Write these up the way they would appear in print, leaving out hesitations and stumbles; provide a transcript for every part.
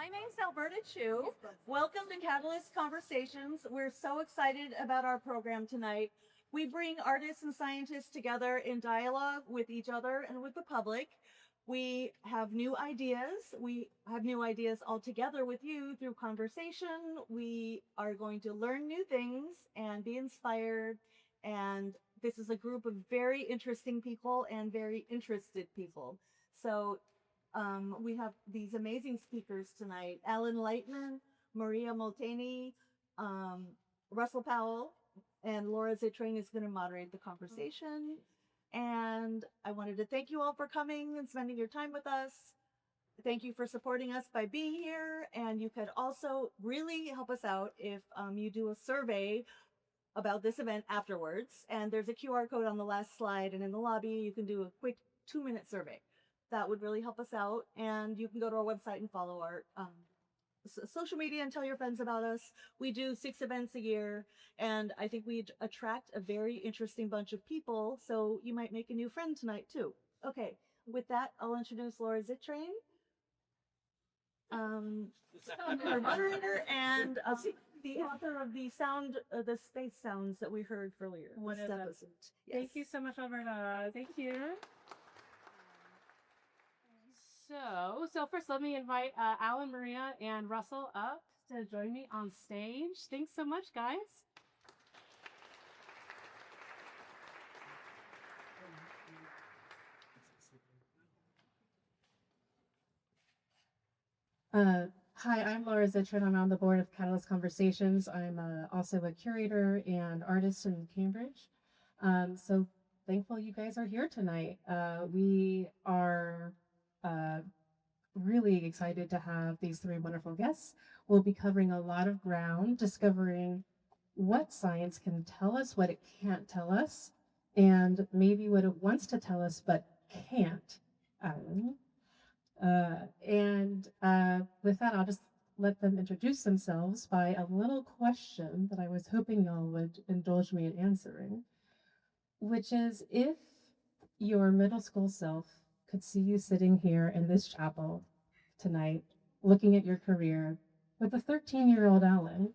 My name's Alberta Chu. Welcome to Catalyst Conversations. We're so excited about our program tonight. We bring artists and scientists together in dialogue with each other and with the public. We have new ideas. We have new ideas all together with you through conversation. We are going to learn new things and be inspired. And this is a group of very interesting people and very interested people. So we have these amazing speakers tonight: Alan Lightman, Maria Molteni, Russell Powell, and Laura Zitrain is going to moderate the conversation. And I wanted to thank you all for coming and spending your time with us. Thank you for supporting us by being here. And you could also really help us out if you do a survey about this event afterwards. And there's a QR code on the last slide, and in the lobby you can do a quick 2-minute survey. That would really help us out. And you can go to our website and follow our social media and tell your friends about us. We do 6 events a year, and I think we attract a very interesting bunch of people, so you might make a new friend tonight too. Okay, with that, I'll introduce Laura Zitrain, our moderator, and the author of the sound, the space sounds that we heard earlier. What is that? Yes. Thank you so much, Alberta. Thank you. So first, let me invite Alan, Maria, and Russell up to join me on stage. Thanks so much, guys. Hi, I'm Laura Zitrain. I'm on the board of Catalyst Conversations. I'm also a curator and artist in Cambridge. So thankful you guys are here tonight. We are really excited to have these 3 wonderful guests. We'll be covering a lot of ground, discovering what science can tell us, what it can't tell us, and maybe what it wants to tell us but can't. With that, I'll just let them introduce themselves by a little question that I was hoping y'all would indulge me in answering, which is, if your middle school self could see you sitting here in this chapel tonight, looking at your career, with a 13-year-old Alan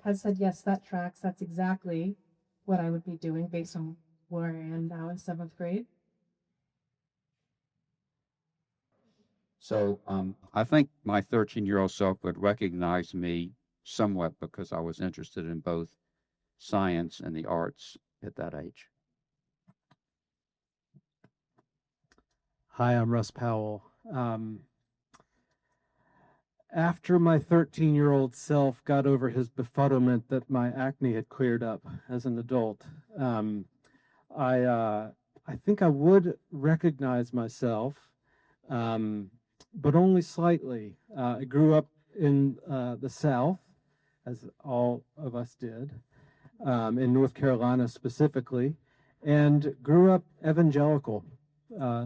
has said, yes, that tracks, that's exactly what I would be doing based on where I am now in 7th grade. So I think my 13-year-old self would recognize me somewhat because I was interested in both science and the arts at that age. Hi, I'm Russ Powell. After my 13-year-old self got over his befuddlement that my acne had cleared up as an adult, I think I would recognize myself, but only slightly. I grew up in the South, as all of us did, in North Carolina specifically, and grew up evangelical.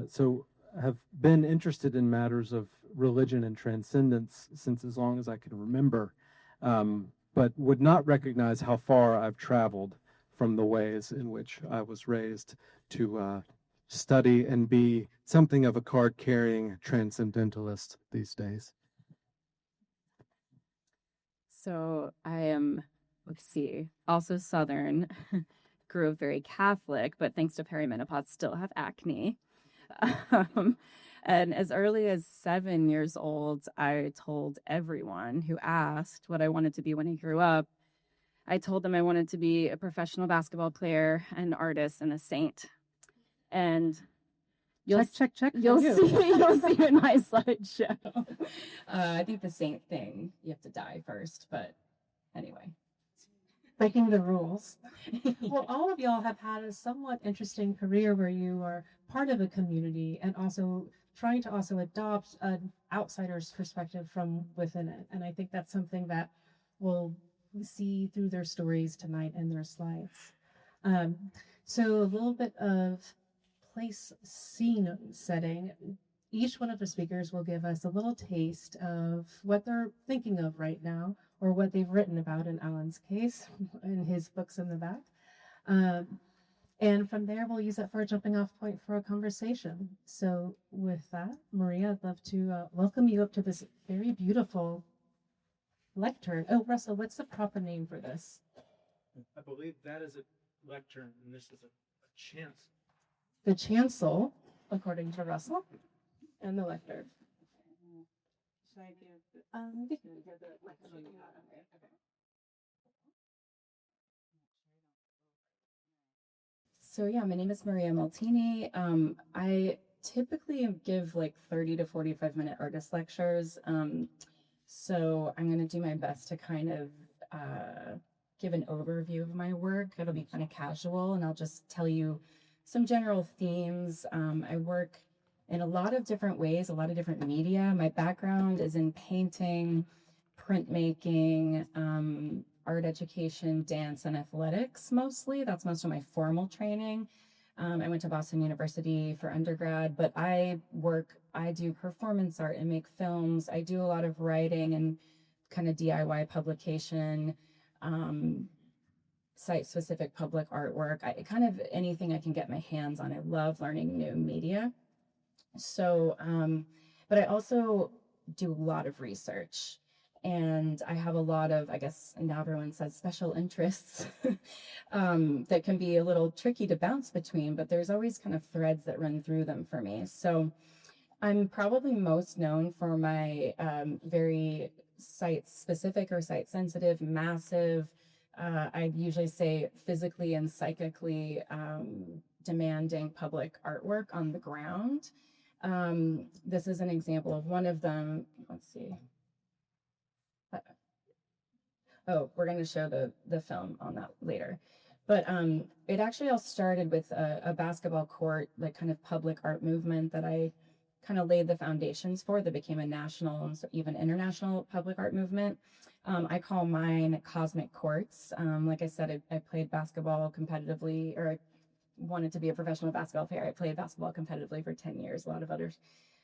So have been interested in matters of religion and transcendence since as long as I can remember, but would not recognize how far I've traveled from the ways in which I was raised to study and be something of a card-carrying transcendentalist these days. So I am, let's see, also Southern, grew up very Catholic, but thanks to perimenopause, still have acne. And as early as 7 years old, I told everyone who asked what I wanted to be when I grew up. I told them I wanted to be a professional basketball player, an artist, and a saint. And you'll Check. you'll see in my slideshow. I think the saint thing, you have to die first, but anyway. Breaking the rules. Well, all of y'all have had a somewhat interesting career where you are part of a community and also trying to also adopt an outsider's perspective from within it. And I think that's something that we'll see through their stories tonight and their slides. So a little bit of place, scene setting. Each one of the speakers will give us a little taste of what they're thinking of right now, or what they've written about in Alan's case, in his books in the back. And from there, we'll use that for a jumping off point for a conversation. So with that, Maria, I'd love to welcome you up to this very beautiful lectern. Oh, Russell, what's the proper name for this? I believe that is a lectern, and this is a chance. The chancel, according to Russell, and the lectern. So yeah, my name is Maria Molteni. I typically give like 30 to 45-minute artist lectures. So I'm going to do my best to kind of give an overview of my work. It'll be kind of casual, and I'll just tell you some general themes. I work in a lot of different ways, a lot of different media. My background is in painting, printmaking, art education, dance, and athletics mostly. That's most of my formal training. I went to Boston University for undergrad, but I do performance art and make films. I do a lot of writing and kind of DIY publication, site-specific public artwork. Kind of anything I can get my hands on. I love learning new media. So, but I also do a lot of research. And I have a lot of, I guess now everyone says special interests that can be a little tricky to bounce between, but there's always kind of threads that run through them for me. So I'm probably most known for my very site-specific or site-sensitive, massive, I usually say physically and psychically demanding public artwork on the ground. This is an example of one of them. Let's see. Oh, we're going to show the film on that later. But it actually all started with a basketball court, like kind of public art movement that I kind of laid the foundations for that became a national and even international public art movement. I call mine cosmic courts. Like I said, I played basketball competitively, or I wanted to be a professional basketball player. I played basketball competitively for 10 years, a lot of other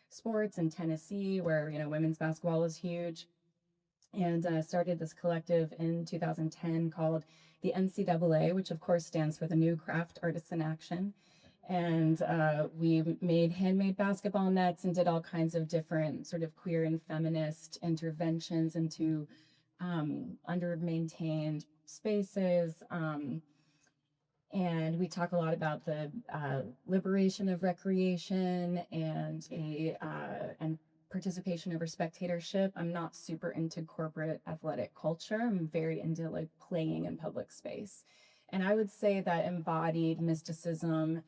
sports in Tennessee where, women's basketball is huge. And started this collective in 2010 called the NCAA, which of course stands for the New Craft Artists in Action. And we made handmade basketball nets and did all kinds of different sort of queer and feminist interventions into under-maintained spaces. And we talk a lot about the liberation of recreation and participation over spectatorship. I'm not super into corporate athletic culture. I'm very into like playing in public space. And I would say that embodied mysticism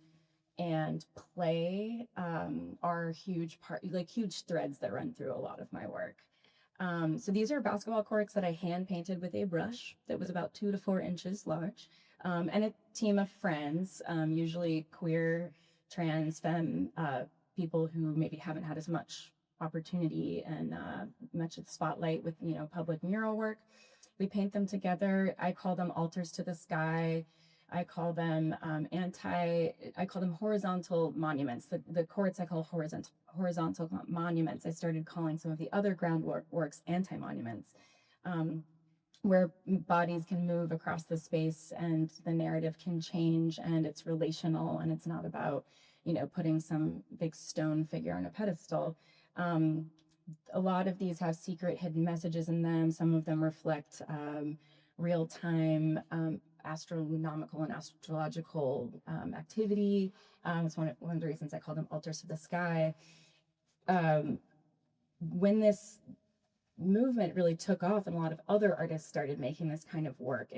and play are huge threads that run through a lot of my work. So these are basketball courts that I hand painted with a brush that was about 2 to 4 inches large, and a team of friends, usually queer, trans, femme, people who maybe haven't had as much opportunity and much of the spotlight with public mural work. We paint them together. I call them altars to the sky. I call them horizontal monuments. The courts I call horizontal monuments. I started calling some of the other groundworks anti-monuments, where bodies can move across the space and the narrative can change and it's relational and it's not about putting some big stone figure on a pedestal. A lot of these have secret hidden messages in them. Some of them reflect real-time astronomical and astrological activity. It's one of the reasons I call them altars to the sky. When this movement really took off and a lot of other artists started making this kind of work,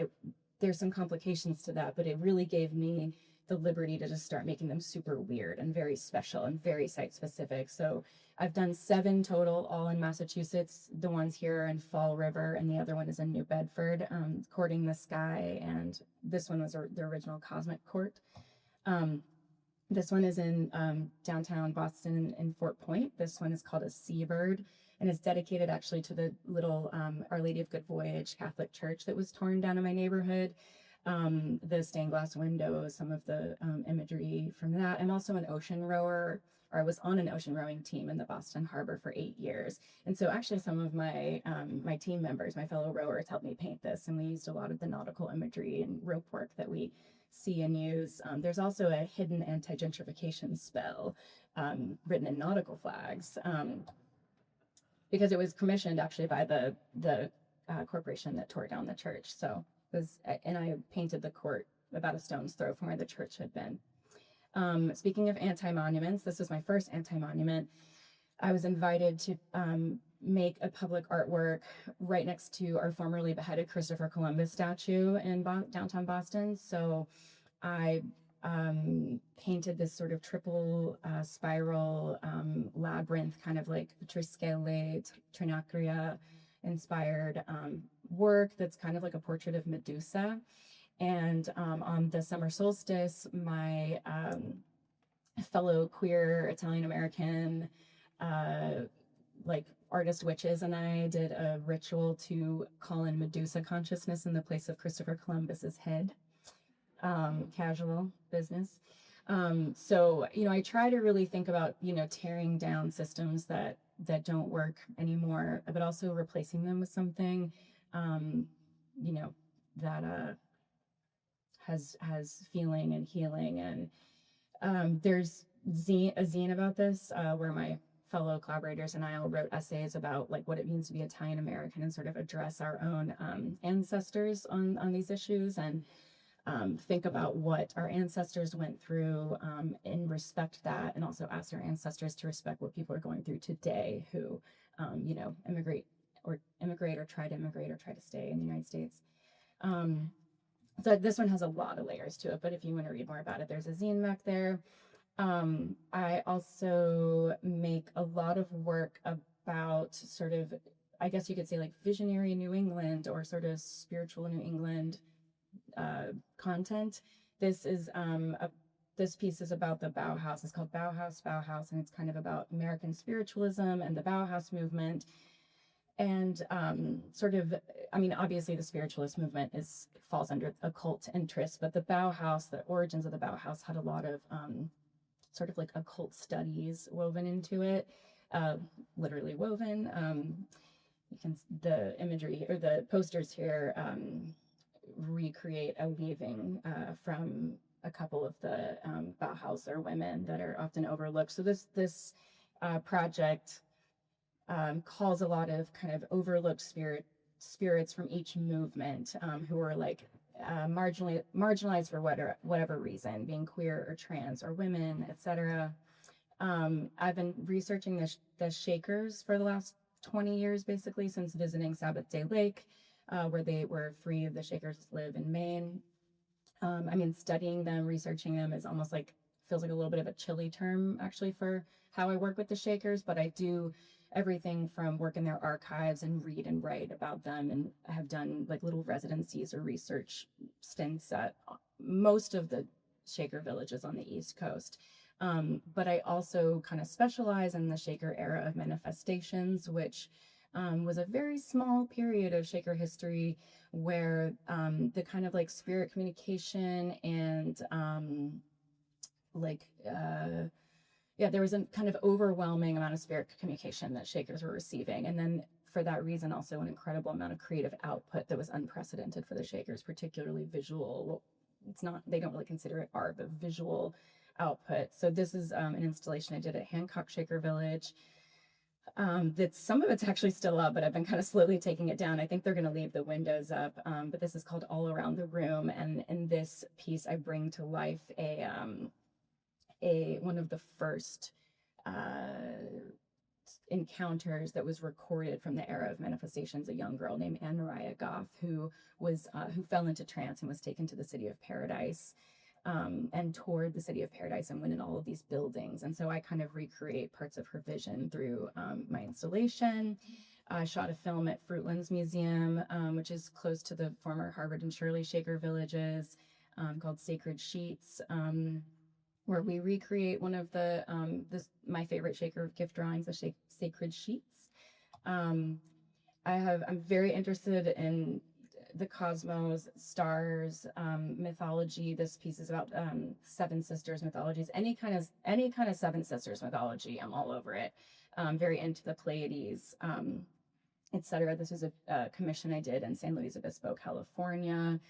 there's some complications to that, but it really gave me the liberty to just start making them super weird and very special and very site specific. So I've done 7 total, all in Massachusetts. The ones here are in Fall River and the other one is in New Bedford, Courting the Sky. And this one was the original Cosmic Court. This one is in downtown Boston in Fort Point. This one is called a Seabird and is dedicated actually to the little Our Lady of Good Voyage Catholic church that was torn down in my neighborhood. The stained glass windows, some of the imagery from that. I'm also an ocean rower, or I was on an ocean rowing team in the Boston Harbor for 8 years. And so actually some of my my team members, my fellow rowers, helped me paint this. And we used a lot of the nautical imagery and rope work that we see and use. There's also a hidden anti-gentrification spell written in nautical flags, because it was commissioned actually by the corporation that tore down the church. So and I painted the court about a stone's throw from where the church had been. Speaking of anti-monuments, this was my first anti-monument. I was invited to make a public artwork right next to our formerly beheaded Christopher Columbus statue in downtown Boston. So I painted this sort of triple spiral labyrinth, kind of like Triskele, Trinacria inspired work that's kind of like a portrait of Medusa. And on the summer solstice, my fellow queer Italian-American like artist witches and I did a ritual to call in Medusa consciousness in the place of Christopher Columbus's head. Casual business. So, I try to really think about, tearing down systems that don't work anymore, but also replacing them with something, that has feeling and healing. And there's a zine about this where my fellow collaborators and I all wrote essays about like what it means to be Italian American and sort of address our own ancestors on these issues, and think about what our ancestors went through and respect that, and also ask our ancestors to respect what people are going through today who, immigrate or try to immigrate or try to stay in the United States. So this one has a lot of layers to it, but if you want to read more about it, there's a zine back there. I also make a lot of work about sort of, I guess you could say like visionary New England or sort of spiritual New England content. This is this piece is about the Bauhaus. It's called Bauhaus, and it's kind of about American spiritualism and the Bauhaus movement. And obviously the spiritualist movement falls under occult interest, but the Bauhaus, the origins of the Bauhaus had a lot of sort of like occult studies woven into it, literally woven. The imagery or the posters here recreate a weaving from a couple of the Bauhauser women that are often overlooked. So this project calls a lot of kind of overlooked spirits from each movement who are like marginalized for whatever reason, being queer or trans or women, etc. I've been researching the Shakers for the last 20 years, basically, since visiting Sabbath Day Lake, where they were free of the Shakers live in Maine. Studying them, researching them is almost like, feels like a little bit of a chilly term, actually, for how I work with the Shakers, but I do everything from work in their archives and read and write about them, and I have done like little residencies or research stints at most of the Shaker villages on the East Coast. But I also kind of specialize in the Shaker era of manifestations, which was a very small period of Shaker history where the kind of like spirit communication and there was a kind of overwhelming amount of spirit communication that Shakers were receiving. And then for that reason, also an incredible amount of creative output that was unprecedented for the Shakers, particularly visual. Well, they don't really consider it art, but visual output. So this is an installation I did at Hancock Shaker Village. Some of it's actually still up, but I've been kind of slowly taking it down. I think they're going to leave the windows up, but this is called All Around the Room. And in this piece, I bring to life one of the first encounters that was recorded from the era of manifestations. A young girl named Anne Mariah Goff who fell into trance and was taken to the city of Paradise, and toured the city of Paradise and went in all of these buildings. And so I kind of recreate parts of her vision through my installation. I shot a film at Fruitlands Museum, which is close to the former Harvard and Shirley Shaker villages, called Sacred Sheets, where we recreate one of my favorite Shaker gift drawings, the Sacred Sheets. I'm very interested in the cosmos, stars, mythology. This piece is about Seven Sisters mythologies. Any kind of Seven Sisters mythology, I'm all over it. Very into the Pleiades, etc. This is a commission I did in San Luis Obispo, California.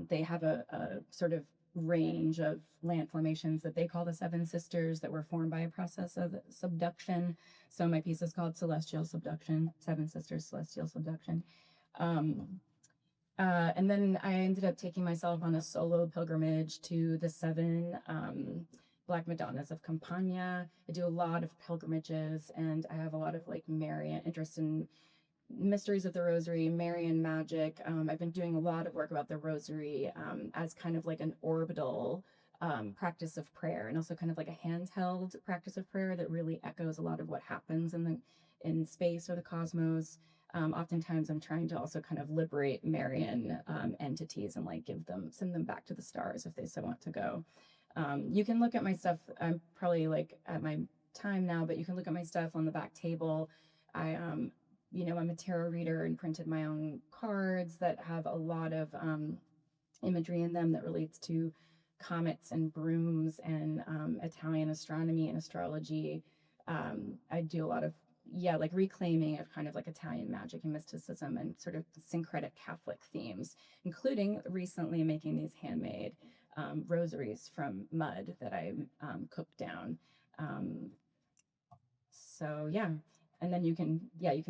They have a sort of range of land formations that they call the Seven Sisters that were formed by a process of subduction. So my piece is called Celestial Subduction, Seven Sisters, Celestial Subduction. And then I ended up taking myself on a solo pilgrimage to the seven Black Madonnas of Campania. I do a lot of pilgrimages, and I have a lot of like Marian interest in mysteries of the Rosary, Marian magic. I've been doing a lot of work about the Rosary as kind of like an orbital practice of prayer, and also kind of like a handheld practice of prayer that really echoes a lot of what happens in space or the cosmos. Oftentimes I'm trying to also kind of liberate Marian entities and like send them back to the stars if they so want to go. You can look at my stuff. I'm probably like at my time now, but you can look at my stuff on the back table. I'm a tarot reader and printed my own cards that have a lot of imagery in them that relates to comets and brooms and Italian astronomy and astrology. I do a lot of like reclaiming of kind of like Italian magic and mysticism and sort of syncretic Catholic themes, including recently making these handmade rosaries from mud that I cooked down. So yeah, and then you can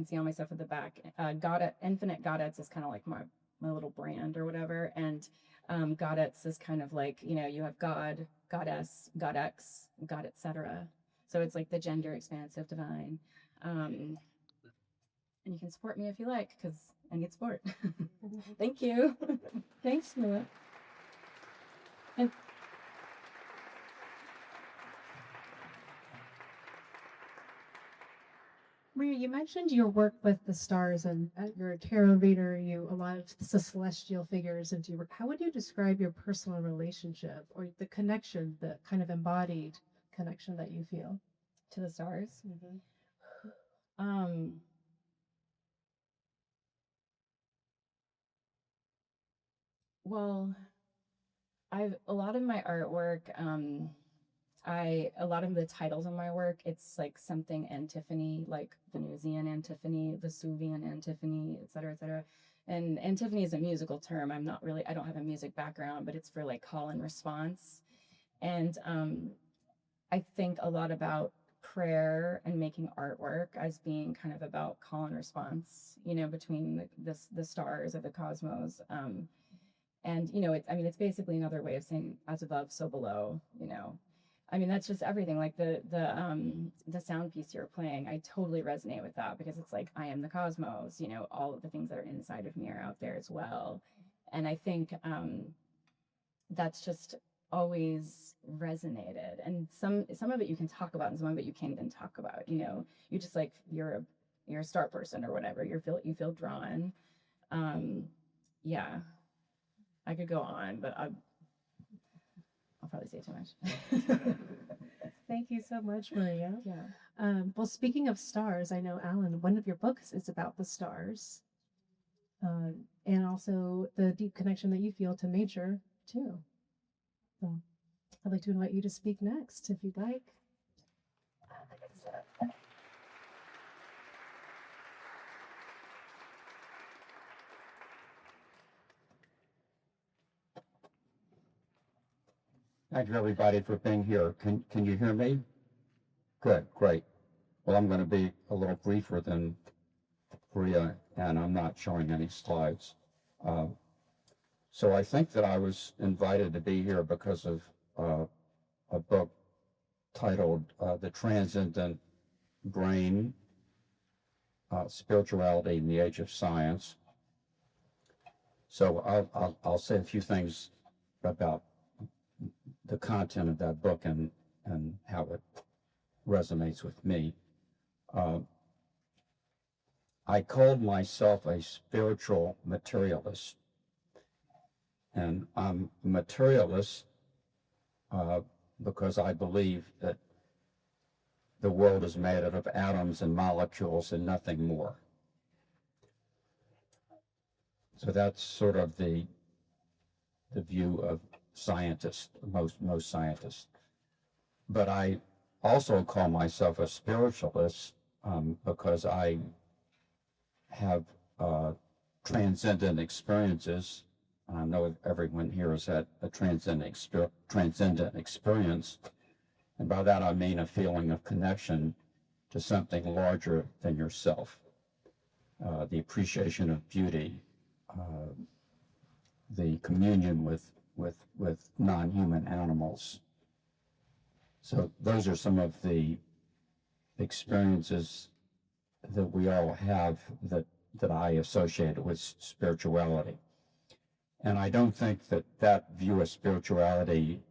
see all my stuff at the back. Infinite Goddess is kind of like my little brand or whatever, and Goddess is kind of like, you have God, Goddess, Goddex, God, etc. So it's like the gender expansive divine. And you can support me if you like, because I need support. Thank you. Thanks, Mia. And Maria, you mentioned your work with the stars, and you're a tarot reader. A lot of the celestial figures into your work. How would you describe your personal relationship or the connection, the kind of embodied connection that you feel To the stars? Mm-hmm. Well, a lot of my artwork, a lot of the titles of my work, it's like something antiphony, like Venusian antiphony, Vesuvian antiphony, et cetera, et cetera. And antiphony is a musical term. I don't have a music background, but it's for like call and response. And I think a lot about prayer and making artwork as being kind of about call and response, between the stars of the cosmos. And it's basically another way of saying as above, so below. That's just everything. Like the sound piece you're playing, I totally resonate with that, because it's like I am the cosmos. All of the things that are inside of me are out there as well. And I think that's just always resonated. And some of it you can talk about, and some of it you can't even talk about. You just like you're a star person or whatever. You feel drawn. Yeah. I could go on, but I'll probably say too much. Thank you so much, Maria. Yeah. Well, speaking of stars, I know, Alan, one of your books is about the stars, and also the deep connection that you feel to nature, too. So I'd like to invite you to speak next, if you'd like. Thank you, everybody, for being here. Can you hear me? Good, great. Well, I'm going to be a little briefer than Priya, and I'm not showing any slides. So I think that I was invited to be here because of a book titled The Transcendent Brain, Spirituality in the Age of Science. So I'll say a few things about the content of that book and how it resonates with me. I called myself a spiritual materialist, and I'm a materialist because I believe that the world is made out of atoms and molecules and nothing more. So that's sort of the view of scientists, most scientists. But I also call myself a spiritualist because I have transcendent experiences I know everyone here has had a transcendent experience. And by that I mean a feeling of connection to something larger than yourself. The appreciation of beauty, the communion with non-human animals. So those are some of the experiences that we all have that I associate with spirituality. And I don't think that view of spirituality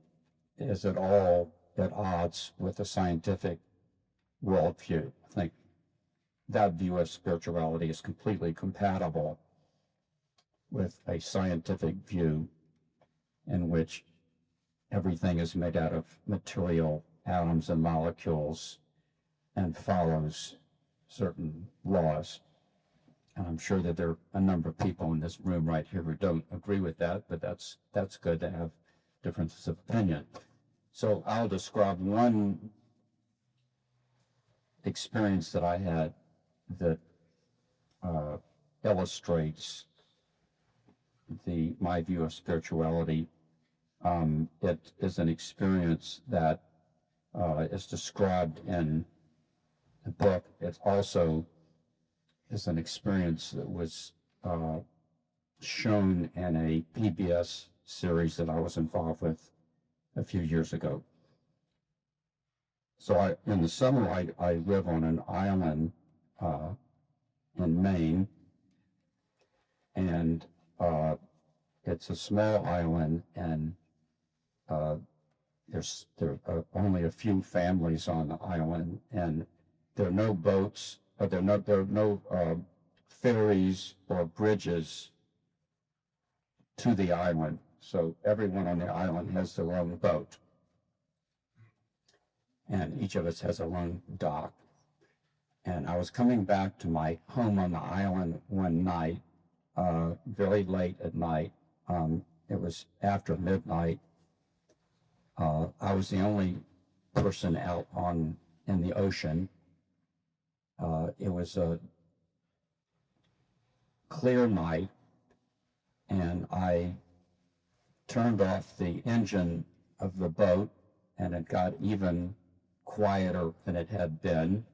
is at all at odds with a scientific worldview. I think that view of spirituality is completely compatible with a scientific view in which everything is made out of material atoms and molecules and follows certain laws. And I'm sure that there are a number of people in this room right here who don't agree with that, but that's good to have differences of opinion. So I'll describe one experience that I had that illustrates my view of spirituality. It is an experience that is described in the book. It also is an experience that was shown in a PBS series that I was involved with a few years ago. So in the summer, I live on an island in Maine, and it's a small island, and there are only a few families on the island, and there are no boats, there are no ferries or bridges to the island. So everyone on the island has their own boat, and each of us has our own dock. And I was coming back to my home on the island one night, very late at night. It was after midnight. I was the only person out in the ocean. It was a clear night, and I turned off the engine of the boat, and it got even quieter than it had been.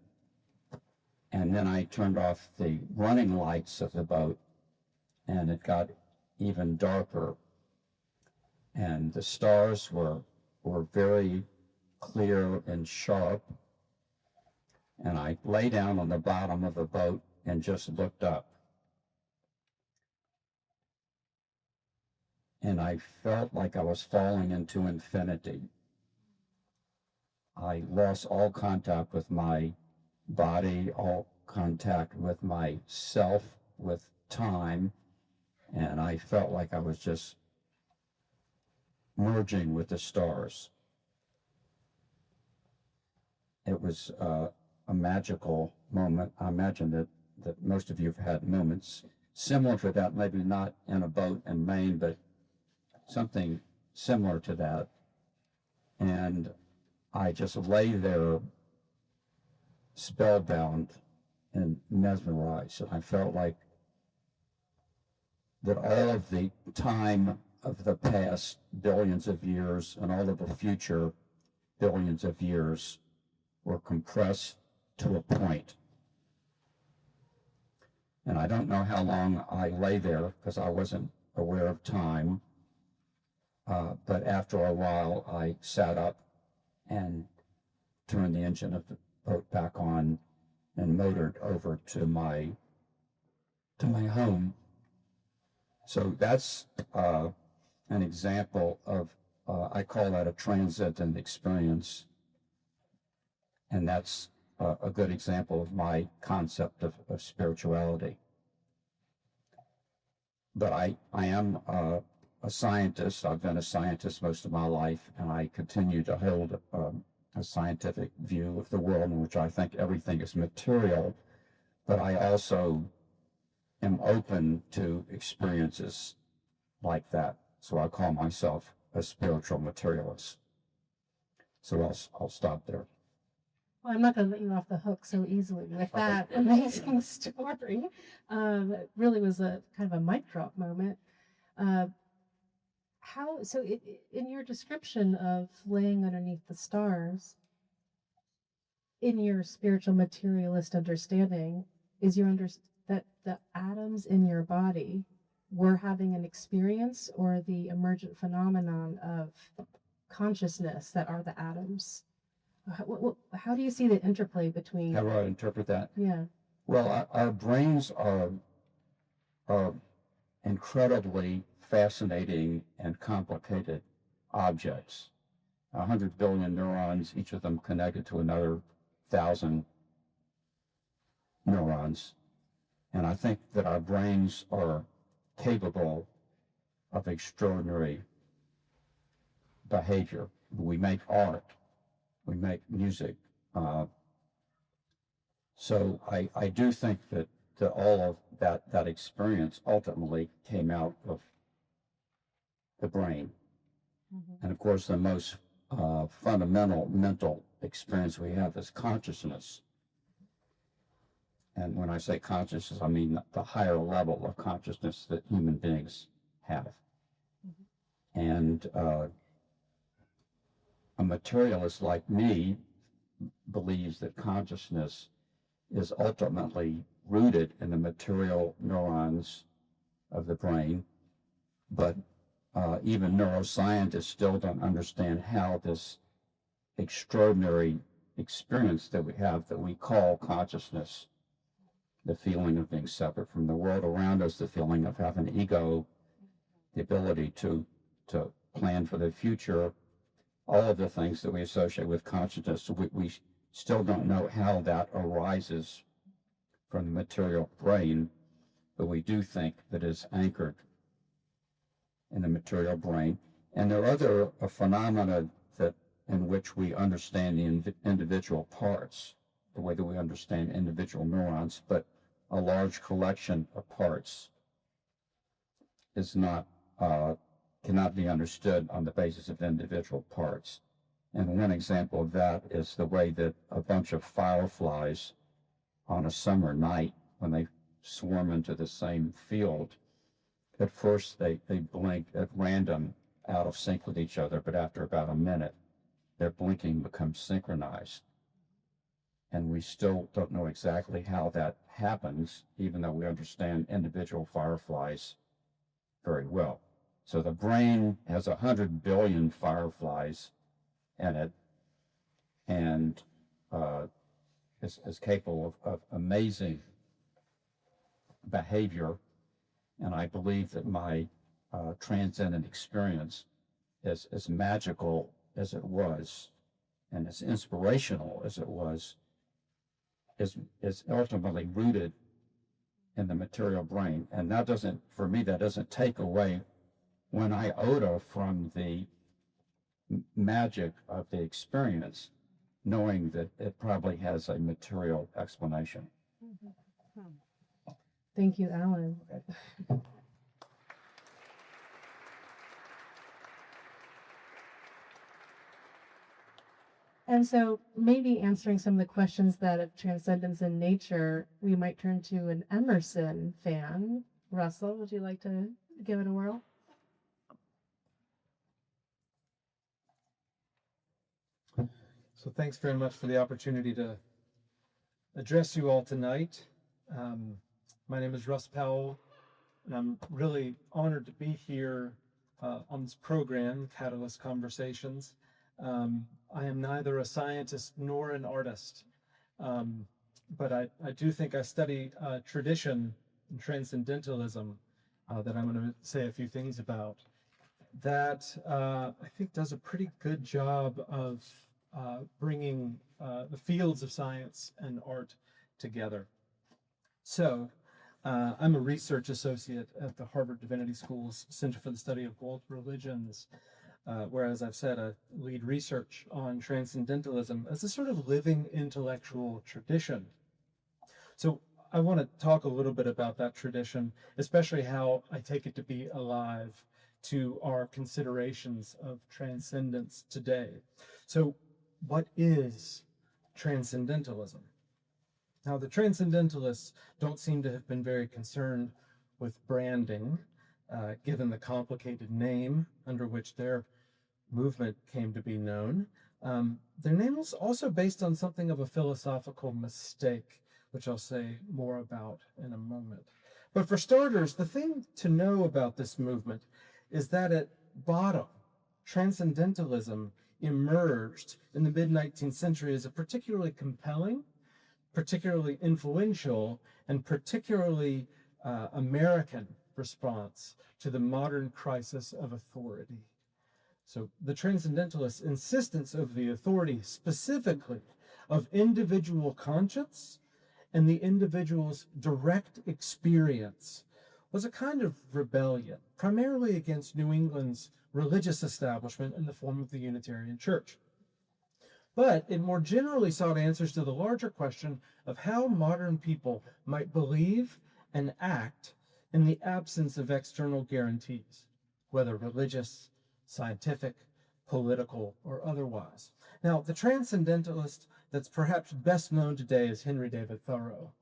And then I turned off the running lights of the boat, and it got even darker. And the stars were very clear and sharp. And I lay down on the bottom of the boat and just looked up. And I felt like I was falling into infinity. I lost all contact with my body, all contact with myself, with time, and I felt like I was just merging with the stars. It was a magical moment. I imagine that most of you have had moments similar to that, maybe not in a boat in Maine, but something similar to that. And I just lay there spellbound and mesmerized. And I felt like that all of the time of the past billions of years and all of the future billions of years were compressed to a point. And I don't know how long I lay there because I wasn't aware of time. But after a while, I sat up and turned the engine of the boat back on and motored over to my home. So that's an example of, I call that a transcendent experience. And that's a good example of my concept of spirituality. But I am a scientist. I've been a scientist most of my life, and I continue to hold a scientific view of the world in which I think everything is material, but I also am open to experiences like that. So I call myself a spiritual materialist. So I'll stop there. Well, I'm not going to let you off the hook so easily with that amazing story. It really was a kind of a mic drop moment. In your description of laying underneath the stars, in your spiritual materialist understanding, is that the atoms in your body were having an experience, or the emergent phenomenon of consciousness that are the atoms? How do you see the interplay between? How do I interpret that? Yeah. Well, our brains are incredibly fascinating and complicated objects. 100 billion neurons, each of them connected to another 1,000 neurons. And I think that our brains are capable of extraordinary behavior. We make art, we make music. So I do think that all of that experience ultimately came out of the brain. Mm-hmm. And of course, the most fundamental mental experience we have is consciousness. And when I say consciousness, I mean the higher level of consciousness that human beings have. Mm-hmm. And a materialist like me believes that consciousness is ultimately rooted in the material neurons of the brain, but even neuroscientists still don't understand how this extraordinary experience that we have, that we call consciousness, the feeling of being separate from the world around us, the feeling of having an ego, the ability to plan for the future, all of the things that we associate with consciousness, we still don't know how that arises from the material brain, but we do think that it's anchored in the material brain. And there are other phenomena in which we understand the individual parts, the way that we understand individual neurons, but a large collection of parts is not cannot be understood on the basis of individual parts. And one example of that is the way that a bunch of fireflies on a summer night, when they swarm into the same field, at first they blink at random, out of sync with each other, but after about a minute, their blinking becomes synchronized. And we still don't know exactly how that happens, even though we understand individual fireflies very well. So the brain has 100 billion fireflies in it, and is capable of amazing behavior. And I believe that my transcendent experience, as magical as it was, and as inspirational as it was, is ultimately rooted in the material brain. And that doesn't, for me, that doesn't take away one iota from the magic of the experience, knowing that it probably has a material explanation. Thank you, Alan. And so maybe answering some of the questions that of transcendence in nature, we might turn to an Emerson fan. Russell, would you like to give it a whirl? So thanks very much for the opportunity to address you all tonight. My name is Russ Powell, and I'm really honored to be here on this program, Catalyst Conversations. I am neither a scientist nor an artist, but I do think I study tradition and transcendentalism that I'm going to say a few things about. That I think does a pretty good job of bringing the fields of science and art together. So I'm a research associate at the Harvard Divinity School's Center for the Study of World Religions, where, as I've said, I lead research on transcendentalism as a sort of living intellectual tradition. So I want to talk a little bit about that tradition, especially how I take it to be alive to our considerations of transcendence today. So what is transcendentalism? Now, the transcendentalists don't seem to have been very concerned with branding. given the complicated name under which their movement came to be known. Their name was also based on something of a philosophical mistake, which I'll say more about in a moment. But for starters, the thing to know about this movement is that at bottom, Transcendentalism emerged in the mid-19th century as a particularly compelling, particularly influential, and particularly American response to the modern crisis of authority. So the Transcendentalists' insistence of the authority specifically of individual conscience and the individual's direct experience was a kind of rebellion, primarily against New England's religious establishment in the form of the Unitarian Church. But it more generally sought answers to the larger question of how modern people might believe and act in the absence of external guarantees, whether religious, scientific, political, or otherwise. Now, the transcendentalist that's perhaps best known today is Henry David Thoreau,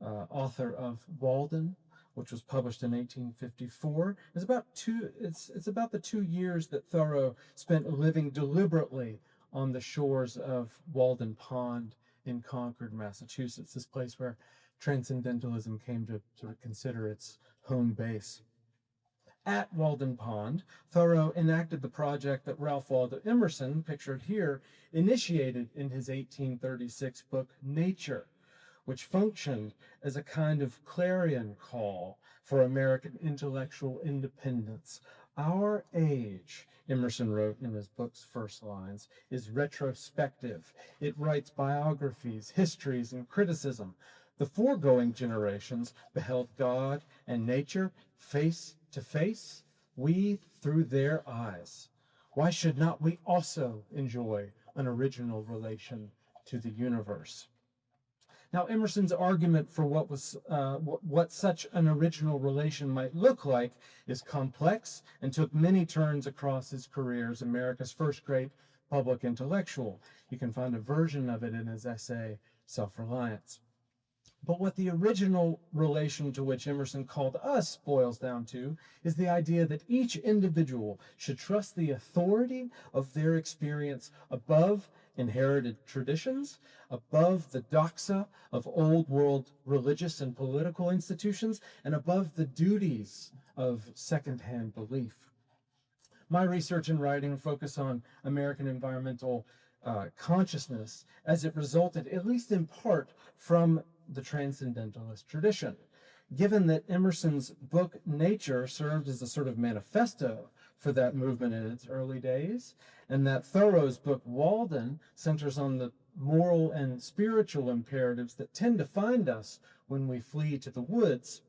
author of Walden, which was published in 1854. It's about the 2 years that Thoreau spent living deliberately on the shores of Walden Pond in Concord, Massachusetts, this place where transcendentalism came to sort of consider its home base. At Walden Pond, Thoreau enacted the project that Ralph Waldo Emerson, pictured here, initiated in his 1836 book, Nature, which functioned as a kind of clarion call for American intellectual independence. Our age, Emerson wrote in his book's first lines, is retrospective. It writes biographies, histories, and criticism. The foregoing generations beheld God and nature face to face, we through their eyes. Why should not we also enjoy an original relation to the universe? Now, Emerson's argument for what such an original relation might look like is complex and took many turns across his career as America's first great public intellectual. You can find a version of it in his essay, Self-Reliance. But what the original relation to which Emerson called us boils down to is the idea that each individual should trust the authority of their experience above inherited traditions, above the doxa of old world religious and political institutions, and above the duties of secondhand belief. My research and writing focus on American environmental consciousness as it resulted, at least in part, from the transcendentalist tradition. Given that Emerson's book Nature served as a sort of manifesto for that movement in its early days, and that Thoreau's book Walden centers on the moral and spiritual imperatives that tend to find us when we flee to the woods,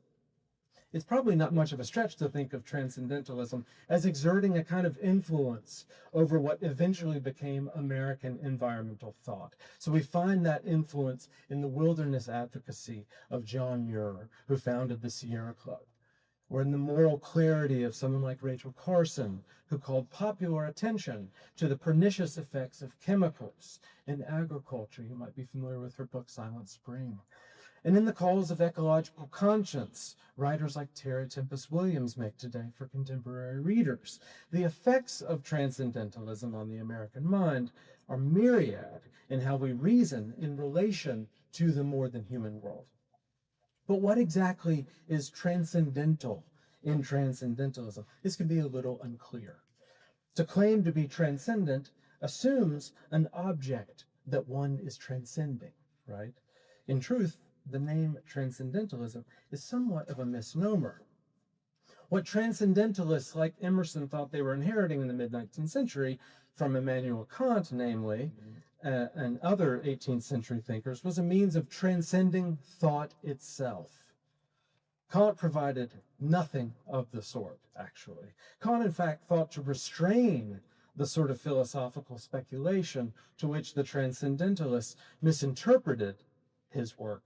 it's probably not much of a stretch to think of transcendentalism as exerting a kind of influence over what eventually became American environmental thought. So we find that influence in the wilderness advocacy of John Muir, who founded the Sierra Club, or in the moral clarity of someone like Rachel Carson, who called popular attention to the pernicious effects of chemicals in agriculture. You might be familiar with her book, Silent Spring. And in the calls of ecological conscience, writers like Tara Tempest Williams make today for contemporary readers. The effects of transcendentalism on the American mind are myriad in how we reason in relation to the more than human world. But what exactly is transcendental in transcendentalism? This can be a little unclear. To claim to be transcendent assumes an object that one is transcending, right? In truth, the name transcendentalism is somewhat of a misnomer. What transcendentalists like Emerson thought they were inheriting in the mid-19th century from Immanuel Kant, namely, and other 18th century thinkers, was a means of transcending thought itself. Kant provided nothing of the sort, actually. Kant, in fact, thought to restrain the sort of philosophical speculation to which the transcendentalists misinterpreted his work,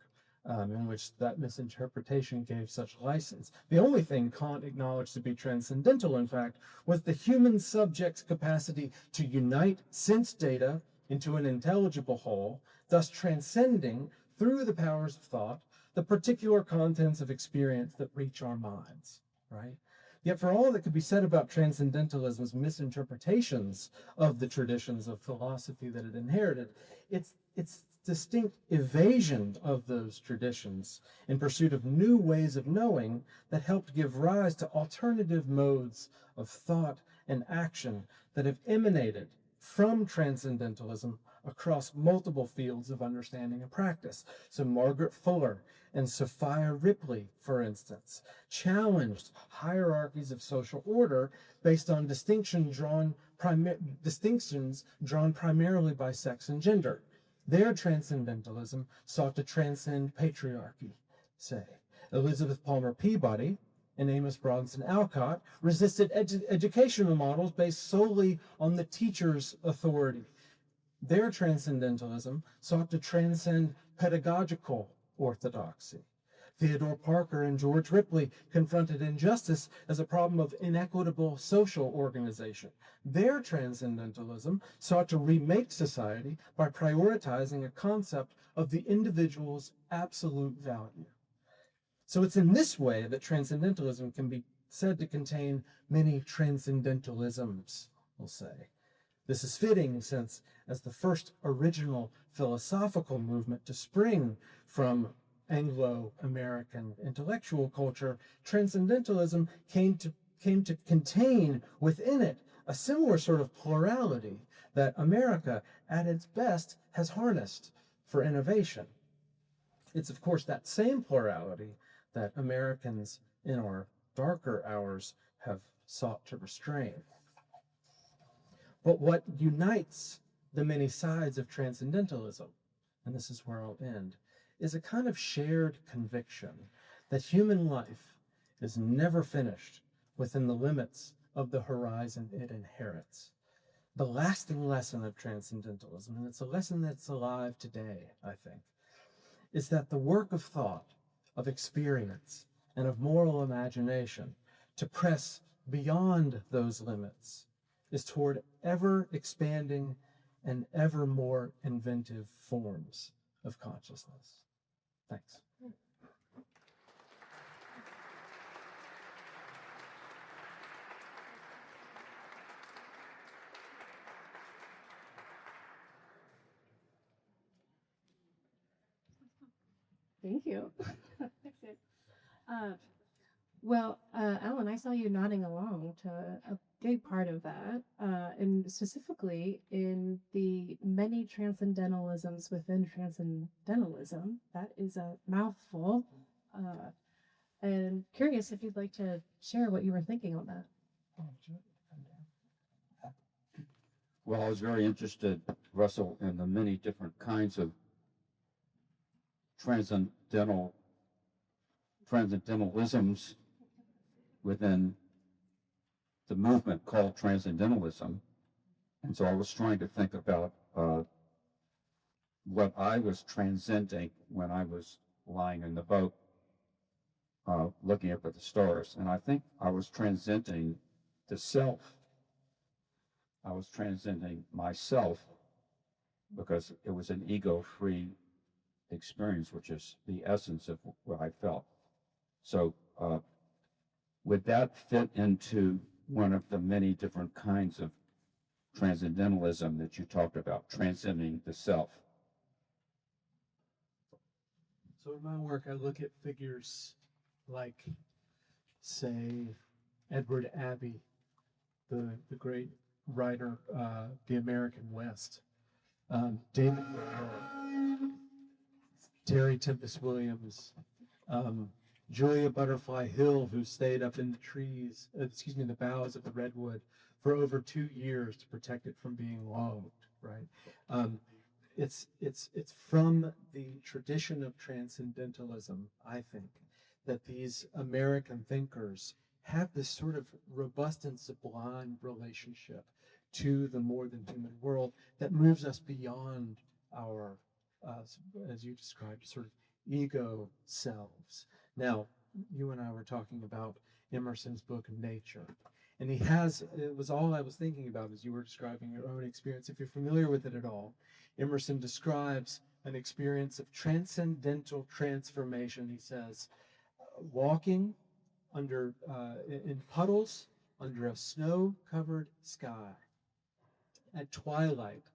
in which that misinterpretation gave such license. The only thing Kant acknowledged to be transcendental, in fact, was the human subject's capacity to unite sense data into an intelligible whole, thus transcending, through the powers of thought, the particular contents of experience that reach our minds, right? Yet for all that could be said about Transcendentalism's misinterpretations of the traditions of philosophy that it inherited, its distinct evasion of those traditions in pursuit of new ways of knowing that helped give rise to alternative modes of thought and action that have emanated from Transcendentalism across multiple fields of understanding and practice. So Margaret Fuller and Sophia Ripley, for instance, challenged hierarchies of social order based on distinctions drawn primarily by sex and gender. Their Transcendentalism sought to transcend patriarchy, say. Elizabeth Palmer Peabody and Amos Bronson Alcott resisted educational models based solely on the teacher's authority. Their Transcendentalism sought to transcend pedagogical orthodoxy. Theodore Parker and George Ripley confronted injustice as a problem of inequitable social organization. Their Transcendentalism sought to remake society by prioritizing a concept of the individual's absolute value. So it's in this way that Transcendentalism can be said to contain many transcendentalisms, we'll say. This is fitting since, as the first original philosophical movement to spring from Anglo-American intellectual culture, Transcendentalism came to contain within it a similar sort of plurality that America, at its best, has harnessed for innovation. It's, of course, that same plurality that Americans in our darker hours have sought to restrain. But what unites the many sides of Transcendentalism, and this is where I'll end, is a kind of shared conviction that human life is never finished within the limits of the horizon it inherits. The lasting lesson of Transcendentalism, and it's a lesson that's alive today, I think, is that the work of thought, of experience, and of moral imagination to press beyond those limits is toward ever expanding and ever more inventive forms of consciousness. Thanks. Thank you. Alan, I saw you nodding along to a big part of that, and specifically in the many transcendentalisms within transcendentalism. That is a mouthful. And curious if you'd like to share what you were thinking on that. Well, I was very interested, Russell, in the many different kinds of transcendentalisms within the movement called Transcendentalism. And so I was trying to think about what I was transcending when I was lying in the boat looking up at the stars. And I think I was transcending the self. I was transcending myself because it was an ego-free experience, which is the essence of what I felt. So would that fit into one of the many different kinds of transcendentalism that you talked about, transcending the self? So in my work, I look at figures like, say, Edward Abbey, the great writer, The American West, David Rowe, Terry Tempest Williams, Julia Butterfly Hill, who stayed up in the trees, the boughs of the redwood for over 2 years to protect it from being logged, right? It's from the tradition of transcendentalism, I think, that these American thinkers have this sort of robust and sublime relationship to the more than human world that moves us beyond our, as you described, sort of ego selves. Now, you and I were talking about Emerson's book of Nature, and it was all I was thinking about as you were describing your own experience. If you're familiar with it at all, Emerson describes an experience of transcendental transformation. He says, walking in puddles under a snow-covered sky at twilight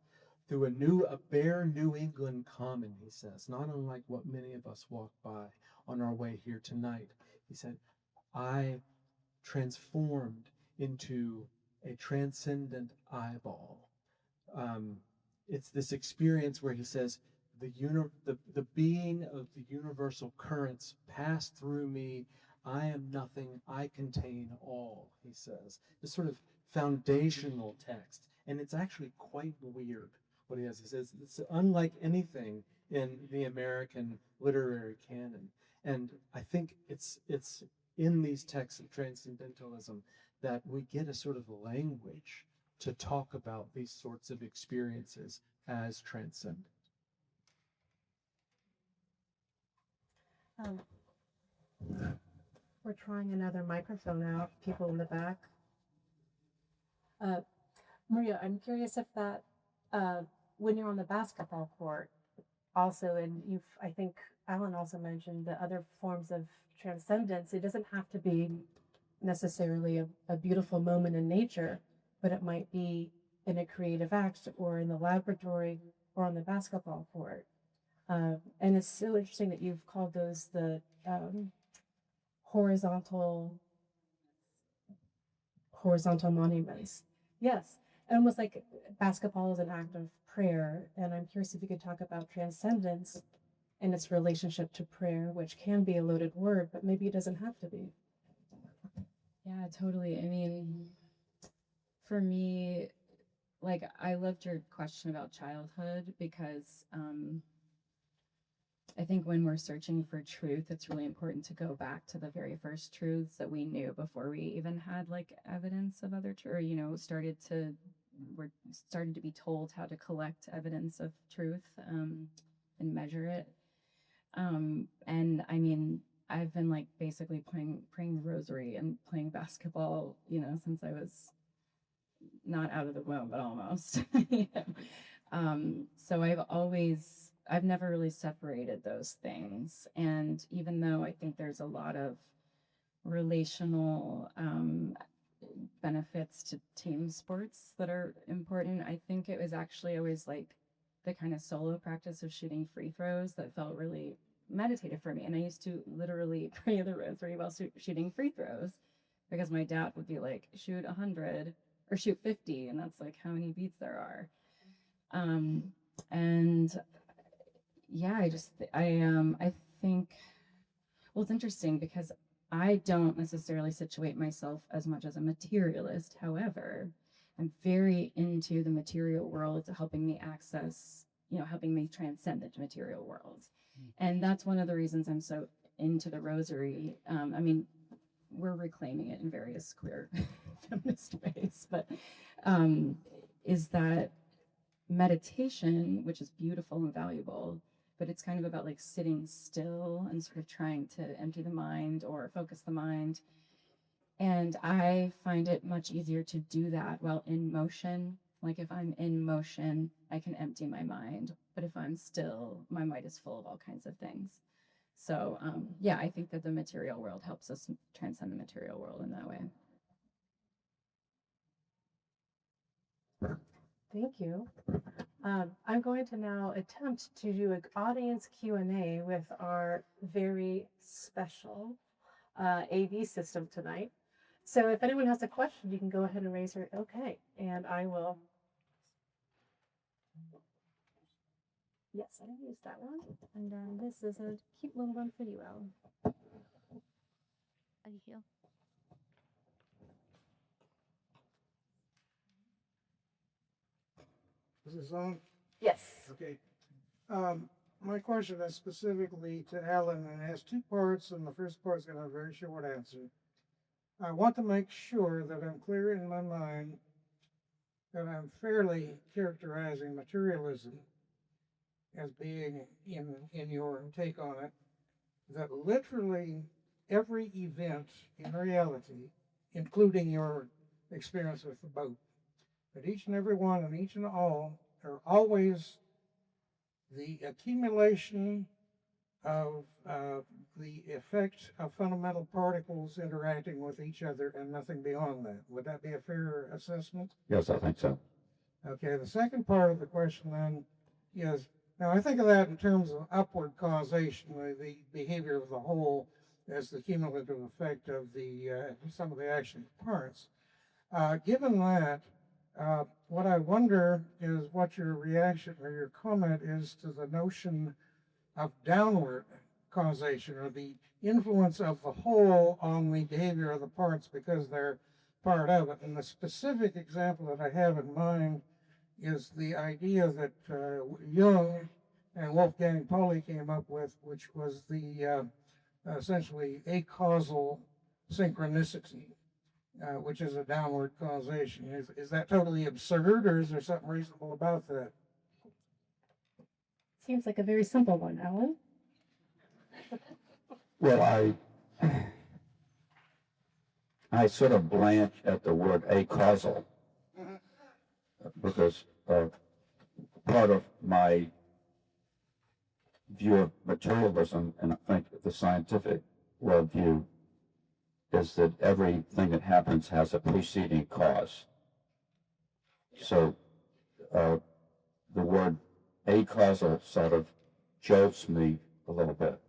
through a bare New England common, he says, not unlike what many of us walk by on our way here tonight. He said, I transformed into a transcendent eyeball. It's this experience where he says, the being of the universal currents passed through me. I am nothing, I contain all, he says. This sort of foundational text. And it's actually quite weird what he has. He says it's unlike anything in the American literary canon. And I think it's in these texts of transcendentalism that we get a sort of language to talk about these sorts of experiences as transcendent. We're trying another microphone out. People in the back. Maria, I'm curious if that, when you're on the basketball court, also, and I think Alan also mentioned the other forms of transcendence, it doesn't have to be necessarily a beautiful moment in nature, but it might be in a creative act or in the laboratory or on the basketball court. And it's so interesting that you've called those the horizontal monuments. Yes, almost like basketball is an act of prayer. And I'm curious if you could talk about transcendence and its relationship to prayer, which can be a loaded word, but maybe it doesn't have to be. Yeah, totally. I mean, for me, like, I loved your question about childhood because I think when we're searching for truth, it's really important to go back to the very first truths that we knew before we even had like evidence of other truth, or, we're starting to be told how to collect evidence of truth and measure it. And I mean, I've been like basically praying the rosary and playing basketball, since I was not out of the womb, but almost. So I've never really separated those things. And even though I think there's a lot of relational benefits to team sports that are important, I think it was actually always like the kind of solo practice of shooting free throws that felt really meditative for me. And I used to literally pray the rosary while shooting free throws because my dad would be like, shoot 100 or shoot 50. And that's like how many beats there are. And yeah, I think, well, it's interesting because I don't necessarily situate myself as much as a materialist. However, I'm very into the material world, helping me access, helping me transcend the material world. And that's one of the reasons I'm so into the rosary. I mean, we're reclaiming it in various queer feminist ways, but is that meditation, which is beautiful and valuable, but it's kind of about like sitting still and sort of trying to empty the mind or focus the mind. And I find it much easier to do that while in motion. Like if I'm in motion, I can empty my mind. But if I'm still, my mind is full of all kinds of things. So yeah, I think that the material world helps us transcend the material world in that way. Thank you. I'm going to now attempt to do an audience Q&A with our very special AV system tonight. So if anyone has a question, you can go ahead and raise your, okay, and I will. Yes, I used that one. And then this is a cute little one for you, Ellen. Thank you. Is this on? Yes. Okay. My question is specifically to Alan, and it has two parts, and the first part is going to have a very short answer. I want to make sure that I'm clear in my mind that I'm fairly characterizing materialism as being, in your take on it, that literally every event in reality, including your experience with the boat, that each and every one and each and all are always the accumulation of the effect of fundamental particles interacting with each other and nothing beyond that. Would that be a fair assessment? Yes, I think so. Okay, the second part of the question then is, now I think of that in terms of upward causation, the behavior of the whole as the cumulative effect of the some of the action parts. Given that, what I wonder is what your reaction or your comment is to the notion of downward causation, or the influence of the whole on the behavior of the parts because they're part of it. And the specific example that I have in mind is the idea that Jung and Wolfgang Pauli came up with, which was the essentially acausal synchronicity, which is a downward causation. Is that totally absurd, or is there something reasonable about that? Seems like a very simple one, Alan. Well, I sort of blanch at the word acausal because part of my view of materialism, and I think the scientific worldview, is that everything that happens has a preceding cause. So the word acausal sort of jolts me a little bit.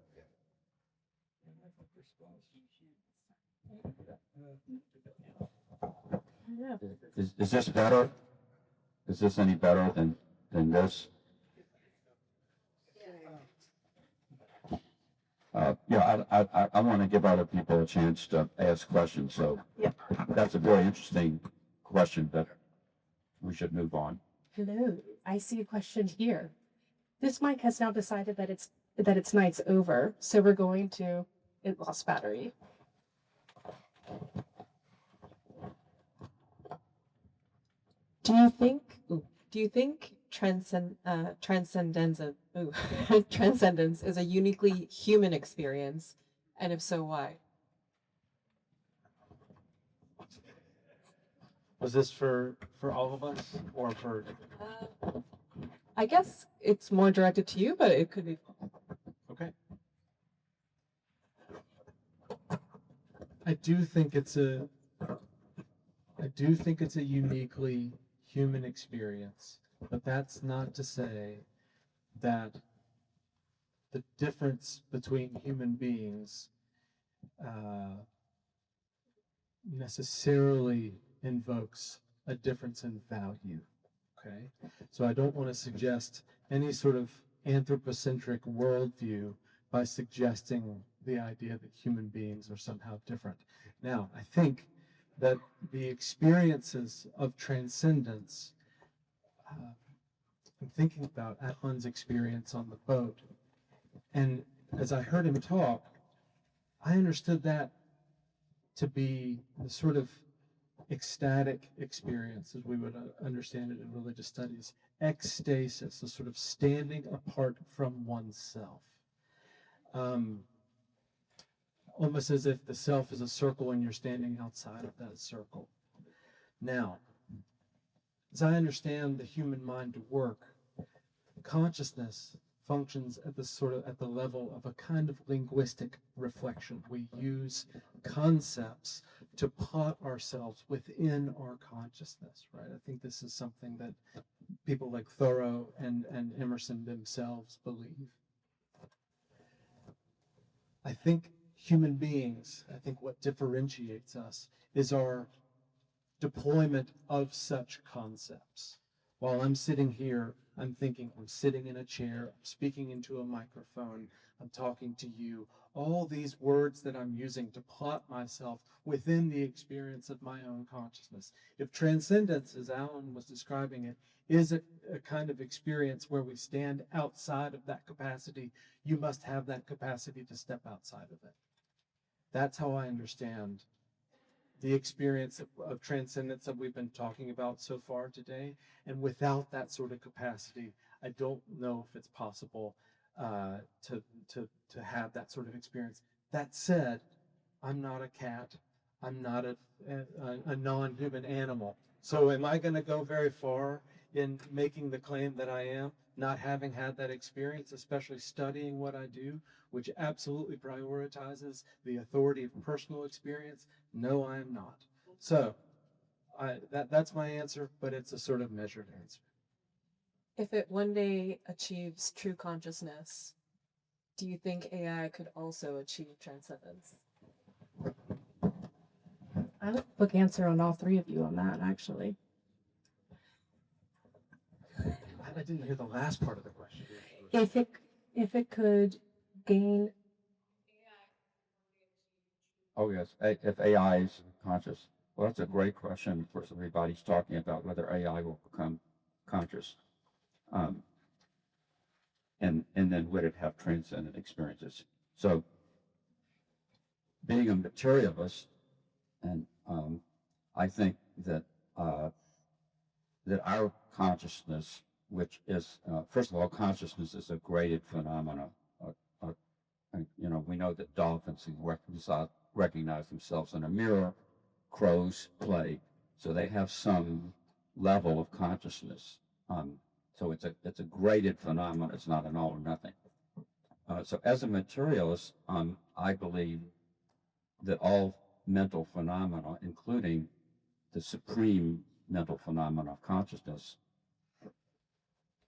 Is this better? Is this any better than this? Yeah, I want to give other people a chance to ask questions, so that's a very interesting question, but we should move on. Hello, I see a question here. This mic has now decided that its night's over, so we're going to. It lost battery. Do you think transcendence transcendence is a uniquely human experience, and if so, why? Was this for all of us, or for? I guess it's more directed to you, but it could be. Okay. I do think it's a uniquely human experience, but that's not to say that the difference between human beings necessarily invokes a difference in value. Okay, so I don't want to suggest any sort of anthropocentric worldview by suggesting the idea that human beings are somehow different. Now, I think that the experiences of transcendence, I'm thinking about Atman's experience on the boat, and as I heard him talk, I understood that to be the sort of ecstatic experience, as we would understand it in religious studies, ecstasis, a sort of standing apart from oneself. Almost as if the self is a circle and you're standing outside of that circle. Now, as I understand the human mind to work, consciousness functions at the level of a kind of linguistic reflection. We use concepts to plot ourselves within our consciousness, right? I think this is something that people like Thoreau and Emerson themselves believe. I think human beings, I think what differentiates us is our deployment of such concepts. While I'm sitting here, I'm thinking, I'm sitting in a chair, I'm speaking into a microphone, I'm talking to you. All these words that I'm using to plot myself within the experience of my own consciousness. If transcendence, as Alan was describing it, is a kind of experience where we stand outside of that capacity, you must have that capacity to step outside of it. That's how I understand the experience of transcendence that we've been talking about so far today. And without that sort of capacity, I don't know if it's possible to have that sort of experience. That said, I'm not a cat. I'm not a non-human animal. So am I going to go very far in making the claim that I am? not having had that experience, especially studying what I do, which absolutely prioritizes the authority of personal experience, no, I am not. So that's my answer, but it's a sort of measured answer. If it one day achieves true consciousness, do you think AI could also achieve transcendence? I have a quick answer on all three of you on that, actually. I didn't hear the last part of the question. If it could gain, Oh, yes. If AI is conscious, well, that's a great question. Of course, everybody's talking about whether AI will become conscious. And then would it have transcendent experiences? So, being a materialist, and I think that that our consciousness, which is first of all, consciousness is a graded phenomena. We know that dolphins can recognize themselves in a mirror. Crows play, so they have some level of consciousness. So it's a graded phenomenon. It's not an all or nothing. So as a materialist, I believe that all mental phenomena, including the supreme mental phenomena of consciousness,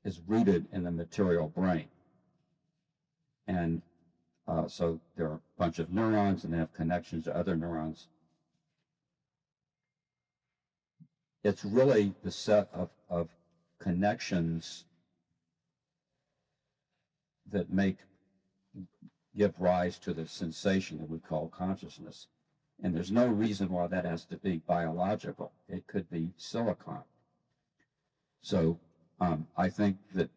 is rooted in the material brain. And so there are a bunch of neurons, and they have connections to other neurons. It's really the set of connections that give rise to the sensation that we call consciousness. And there's no reason why that has to be biological. It could be silicon. So I think that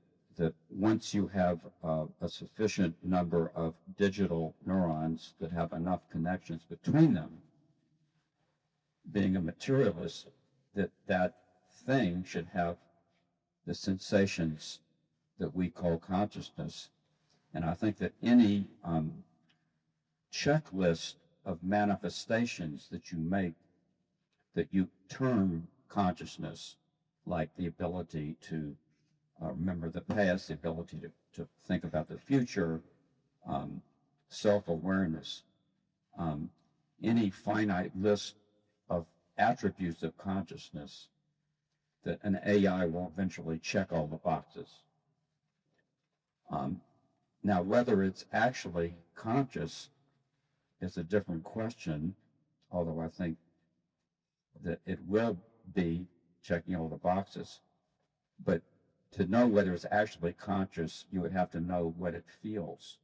once you have a sufficient number of digital neurons that have enough connections between them, being a materialist, that thing should have the sensations that we call consciousness. And I think that any checklist of manifestations that you make, that you term consciousness, like the ability to remember the past, the ability to think about the future, self-awareness, any finite list of attributes of consciousness, that an AI will eventually check all the boxes. Now, whether it's actually conscious is a different question, although I think that it will be checking all the boxes. But to know whether it's actually conscious, you would have to know what it feels.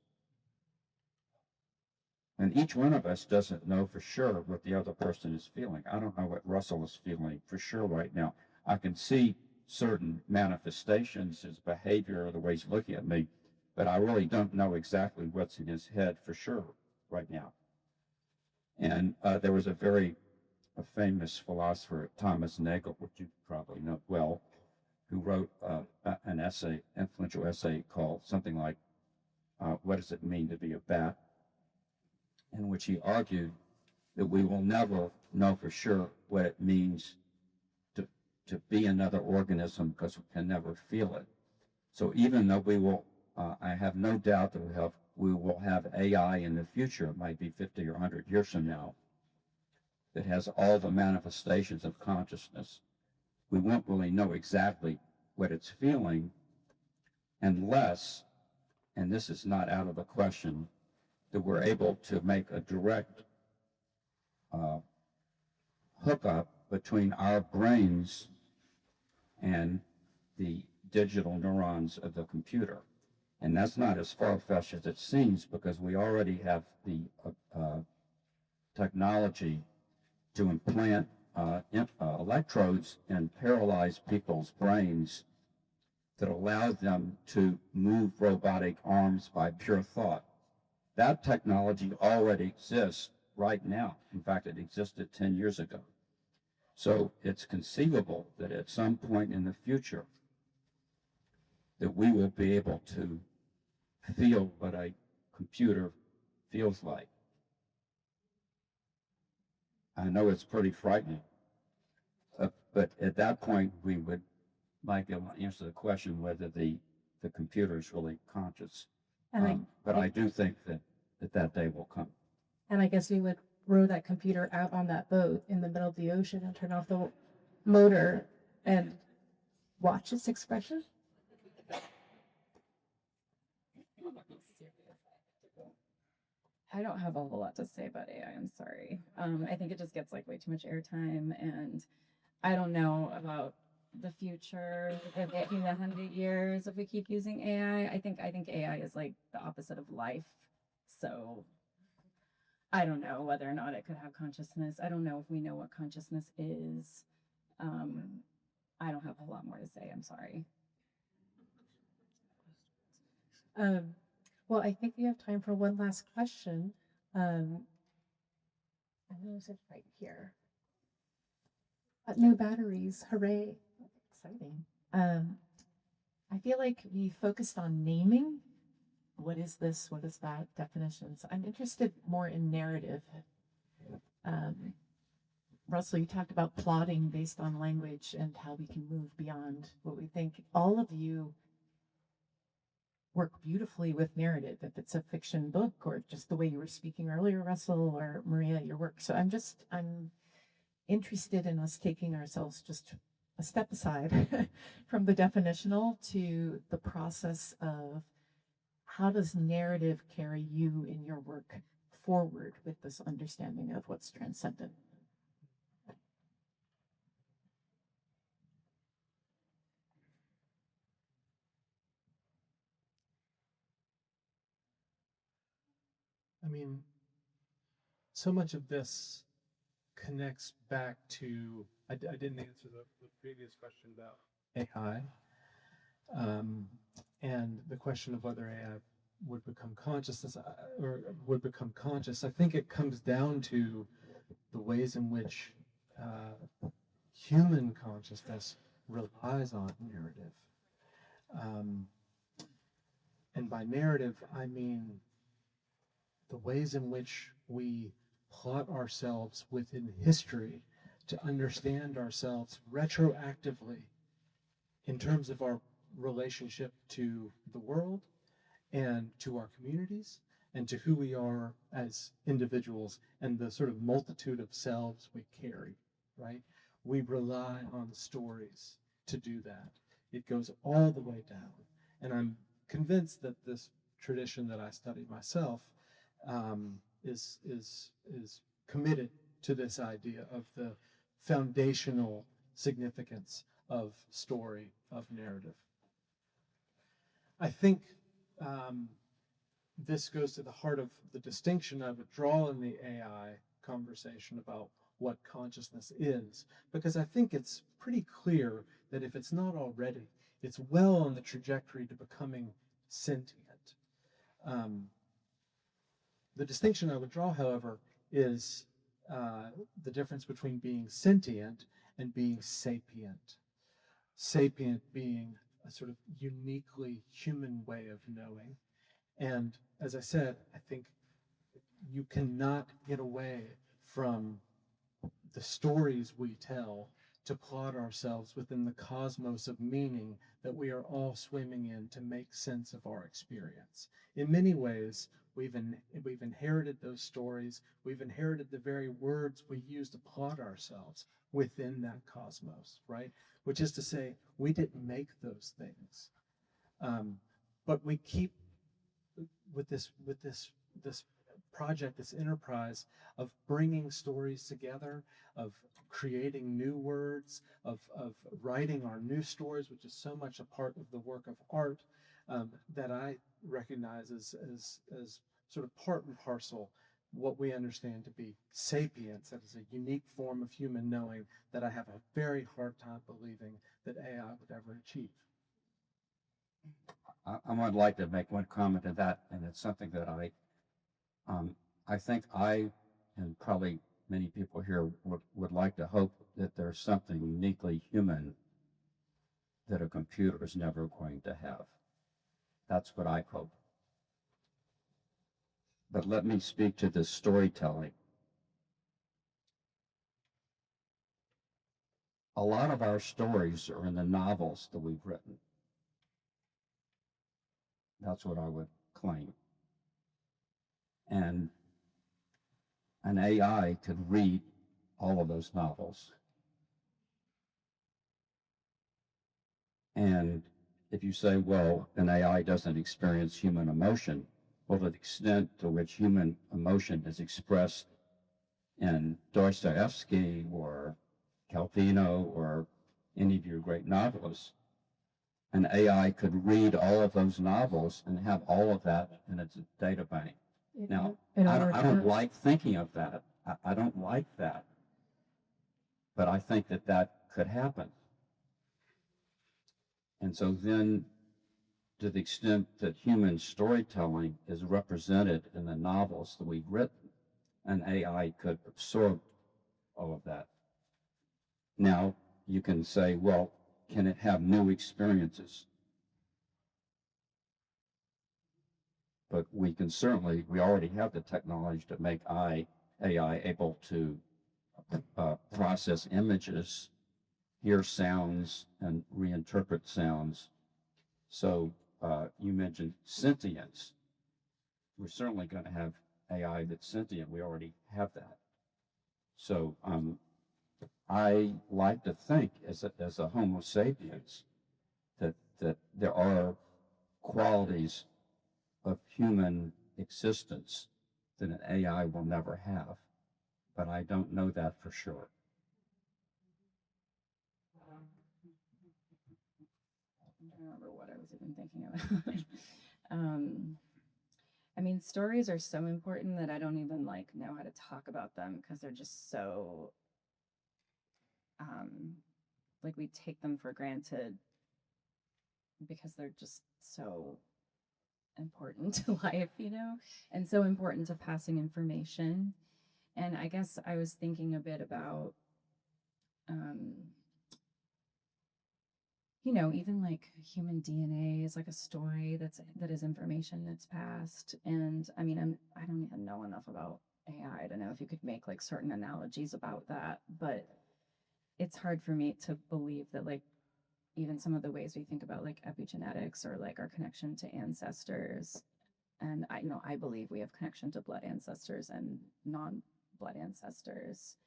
And each one of us doesn't know for sure what the other person is feeling. I don't know what Russell is feeling for sure right now. I can see certain manifestations, his behavior, or the way he's looking at me, but I really don't know exactly what's in his head for sure right now. And there was a famous philosopher, Thomas Nagel, which you probably know well, who wrote an influential essay called something like, What Does It Mean to Be a Bat?, in which he argued that we will never know for sure what it means to be another organism, because we can never feel it. So even though we will, I have no doubt that we will have AI in the future, it might be 50 or 100 years from now, that has all the manifestations of consciousness. We won't really know exactly what it's feeling unless, and this is not out of the question, that we're able to make a direct hookup between our brains and the digital neurons of the computer. And that's not as far-fetched as it seems, because we already have the technology to implant electrodes in paralyzed people's brains that allow them to move robotic arms by pure thought. That technology already exists right now. In fact, it existed 10 years ago. So it's conceivable that at some point in the future that we will be able to feel what a computer feels like. I know it's pretty frightening, but at that point we might be able to answer the question whether the the computer is really conscious. And But I do think that day will come. I guess we would row that computer out on that boat in the middle of the ocean and turn off the motor and watch its expression. I don't have a whole lot to say about AI. I'm sorry. I think it just gets like way too much airtime, and I don't know about the future, maybe 100 years if we keep using AI. I think AI is like the opposite of life. So I don't know whether or not it could have consciousness. I don't know if we know what consciousness is. I don't have a whole lot more to say. I'm sorry. Well, I think we have time for one last question. I know it's right here. New batteries, hooray! Exciting. I feel like we focused on naming. What is this? What is that? Definitions. I'm interested more in narrative. Russell, you talked about plotting based on language and how we can move beyond what we think. All of you work beautifully with narrative, if it's a fiction book or just the way you were speaking earlier, Russell or Maria, your work. So I'm interested in us taking ourselves just a step aside from the definitional to the process of how does narrative carry you in your work forward with this understanding of what's transcendent? I mean, so much of this connects back to, I didn't answer the previous question about AI, and the question of whether AI would become consciousness or would become conscious. I think it comes down to the ways in which human consciousness relies on narrative. And by narrative, I mean the ways in which we plot ourselves within history to understand ourselves retroactively in terms of our relationship to the world and to our communities and to who we are as individuals and the sort of multitude of selves we carry, right? We rely on stories to do that. It goes all the way down. And I'm convinced that this tradition that I study myself is committed to this idea of the foundational significance of story, of narrative. I think this goes to the heart of the distinction I would draw in the AI conversation about what consciousness is, because I think it's pretty clear that if it's not already, it's well on the trajectory to becoming sentient. The distinction I would draw, however, is the difference between being sentient and being sapient. Sapient being a sort of uniquely human way of knowing. And as I said, I think you cannot get away from the stories we tell to plot ourselves within the cosmos of meaning that we are all swimming in to make sense of our experience. In many ways, we've inherited those stories. We've inherited the very words we use to plot ourselves within that cosmos, right? Which is to say, we didn't make those things, but we keep with this project, this enterprise of bringing stories together, of creating new words, of writing our new stories, which is so much a part of the work of art, that I recognize as sort of part and parcel what we understand to be sapience. That is a unique form of human knowing that I have a very hard time believing that AI would ever achieve. I would like to make one comment to that, and it's something that I think I and probably many people here would like to hope that there's something uniquely human that a computer is never going to have. That's what I hope. But let me speak to this storytelling. A lot of our stories are in the novels that we've written. That's what I would claim. And an AI could read all of those novels. And if you say, well, an AI doesn't experience human emotion, well, to the extent to which human emotion is expressed in Dostoevsky or Calvino or any of your great novelists, an AI could read all of those novels and have all of that in its data bank. Now, I don't like thinking of that. I don't like that. But I think that that could happen. And so then, to the extent that human storytelling is represented in the novels that we've written, an AI could absorb all of that. Now, you can say, well, can it have new experiences? But we already have the technology to make AI able to process images, hear sounds, and reinterpret sounds. So you mentioned sentience. We're certainly going to have AI that's sentient. We already have that. So I like to think as a Homo sapiens that there are qualities of human existence that an AI will never have. But I don't know that for sure. I don't remember what I was even thinking about. I mean, stories are so important that I don't even know how to talk about them because they're just so we take them for granted because they're just so important to life, and so important to passing information. And I guess I was thinking a bit about even human DNA is like a story that is information that's passed. And I mean, I don't even know enough about AI to know if you could make certain analogies about that, but it's hard for me to believe that even some of the ways we think about epigenetics or our connection to ancestors, and I believe we have connection to blood ancestors and non-blood ancestors.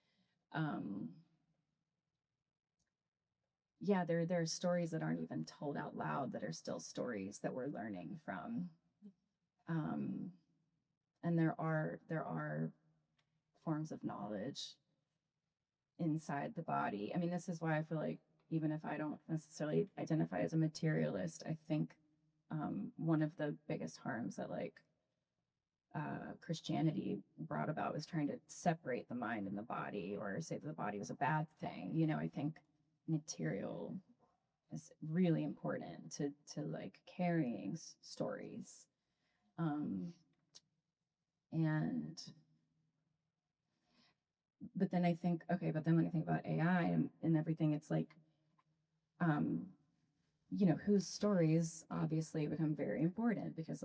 Yeah, there are stories that aren't even told out loud that are still stories that we're learning from. And there are forms of knowledge inside the body. I mean, this is why I feel like even if I don't necessarily identify as a materialist, I think one of the biggest harms that Christianity brought about was trying to separate the mind and the body, or say that the body was a bad thing. I think material is really important to carrying stories. But then I think, okay, but then when I think about AI and everything, it's whose stories obviously become very important, because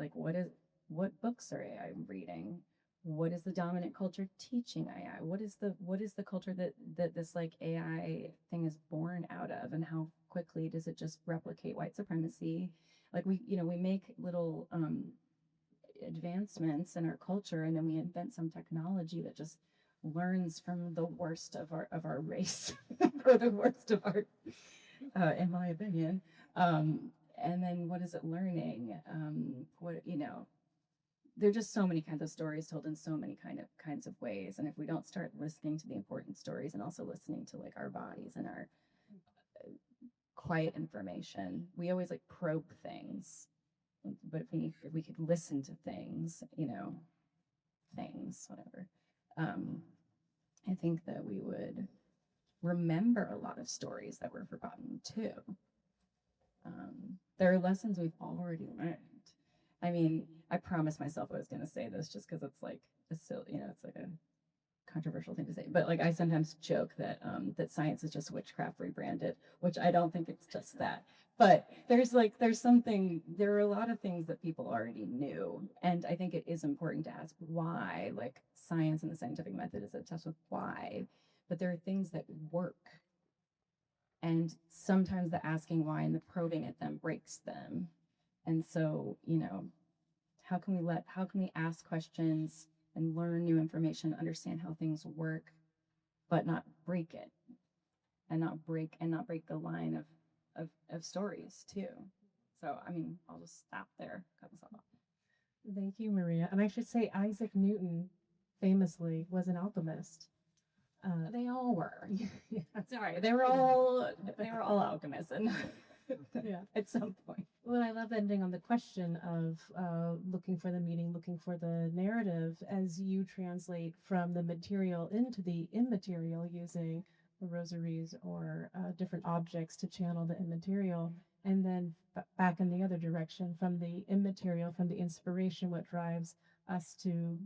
what books are AI reading? What is the dominant culture teaching AI? What is the culture that this AI thing is born out of, and how quickly does it just replicate white supremacy? We make little advancements in our culture, and then we invent some technology that just learns from the worst of our race, or the worst of our, in my opinion. And then what is it learning? There are just so many kinds of stories told in so many kinds of ways. And if we don't start listening to the important stories, and also listening to our bodies and our quiet information, we always probe things. But if we could listen to things, whatever, I think that we would remember a lot of stories that were forgotten too. There are lessons we've already learned. I mean, I promised myself I was going to say this just because it's a silly, it's a controversial thing to say. But I sometimes joke that science is just witchcraft rebranded, which I don't think it's just that. But there are a lot of things that people already knew. And I think it is important to ask why. Science and the scientific method is obsessed with why. But there are things that work. And sometimes the asking why and the probing at them breaks them. And so, how can we ask questions and learn new information, understand how things work, but not break it, and not break the line of stories too. So, I'll just stop there. Cut myself off. Thank you, Maria. And I should say Isaac Newton famously was an alchemist. They all were. Yeah. Sorry, they were all alchemists, and Yeah. at some point. Well, I love ending on the question of looking for the meaning, looking for the narrative as you translate from the material into the immaterial using the rosaries or different objects to channel the immaterial. And then back in the other direction from the immaterial, from the inspiration, what drives us to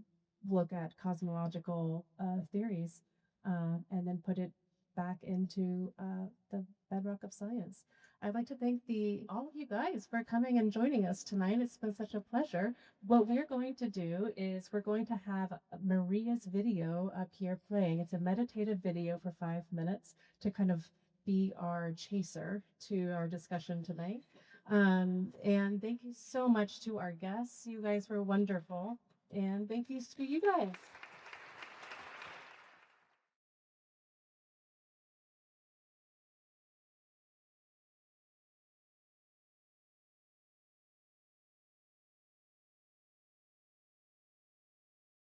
look at cosmological theories and then put it back into the bedrock of science. I'd like to thank all of you guys for coming and joining us tonight. It's been such a pleasure. What we're going to do is we're going to have Maria's video up here playing. It's a meditative video for 5 minutes to kind of be our chaser to our discussion tonight. And thank you so much to our guests. You guys were wonderful. And thank you to you guys.